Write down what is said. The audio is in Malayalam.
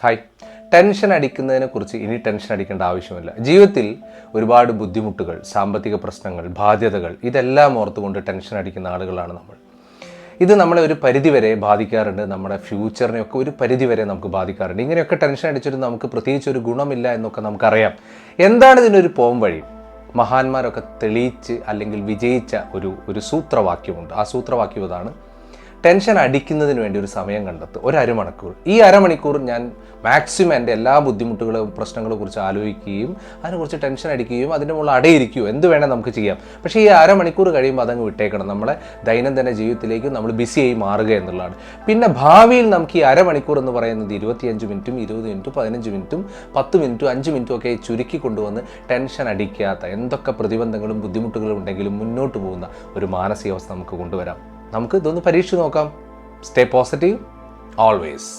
ഹായ്. ടെൻഷൻ അടിക്കുന്നതിനെ കുറിച്ച് ഇനി ടെൻഷൻ അടിക്കേണ്ട ആവശ്യമില്ല. ജീവിതത്തിൽ ഒരുപാട് ബുദ്ധിമുട്ടുകൾ, സാമ്പത്തിക പ്രശ്നങ്ങൾ, ബാധ്യതകൾ ഇതെല്ലാം ഓർത്തുകൊണ്ട് ടെൻഷൻ അടിക്കുന്ന ആളുകളാണ് നമ്മൾ. ഇത് നമ്മളെ ഒരു പരിധിവരെ ബാധിക്കാറുണ്ട്. നമ്മുടെ ഫ്യൂച്ചറിനെയൊക്കെ ഒരു പരിധിവരെ നമുക്ക് ബാധിക്കാറുണ്ട്. ഇങ്ങനെയൊക്കെ ടെൻഷൻ അടിച്ചിട്ട് നമുക്ക് പ്രത്യേകിച്ച് ഒരു ഗുണമില്ല എന്നൊക്കെ നമുക്കറിയാം. എന്താണ് ഇതിനൊരു പോം വഴി? മഹാന്മാരൊക്കെ തെളിയിച്ച് അല്ലെങ്കിൽ വിജയിച്ച ഒരു സൂത്രവാക്യമുണ്ട്. ആ സൂത്രവാക്യം ഇതാണ്: ടെൻഷൻ അടിക്കുന്നതിന് വേണ്ടി ഒരു സമയം കണ്ടെത്തുക, ഒരു അരമണിക്കൂർ. ഈ അരമണിക്കൂർ ഞാൻ മാക്സിമം എൻ്റെ എല്ലാ ബുദ്ധിമുട്ടുകളും പ്രശ്നങ്ങളെ കുറിച്ച് ആലോചിക്കുകയും അതിനെക്കുറിച്ച് ടെൻഷൻ അടിക്കുകയും അതിൻ്റെ മുകളിൽ അടയിരിക്കുകയോ എന്ത് വേണേൽ നമുക്ക് ചെയ്യാം. പക്ഷേ ഈ അരമണിക്കൂർ കഴിയുമ്പോൾ അതങ്ങ് വിട്ടേക്കണം. നമ്മളെ ദൈനംദിന ജീവിതത്തിലേക്ക് നമ്മൾ ബിസിയായി മാറുക എന്നുള്ളതാണ്. പിന്നെ ഭാവിയിൽ നമുക്ക് ഈ അരമണിക്കൂർ എന്ന് പറയുന്നത് 25 മിനിറ്റും 20 മിനിറ്റും 15 മിനിറ്റും 10 മിനിറ്റും 5 മിനിറ്റും ഒക്കെ ചുരുക്കി കൊണ്ടുവന്ന് ടെൻഷൻ അടിക്കാത്ത എന്തൊക്കെ പ്രതിബന്ധങ്ങളും ബുദ്ധിമുട്ടുകളും ഉണ്ടെങ്കിലും മുന്നോട്ട് പോകുന്ന ഒരു മാനസികാവസ്ഥ നമുക്ക് കൊണ്ടുവരാം. നമുക്ക് ഇതൊന്ന് പരീക്ഷിച്ച് നോക്കാം. Stay positive always.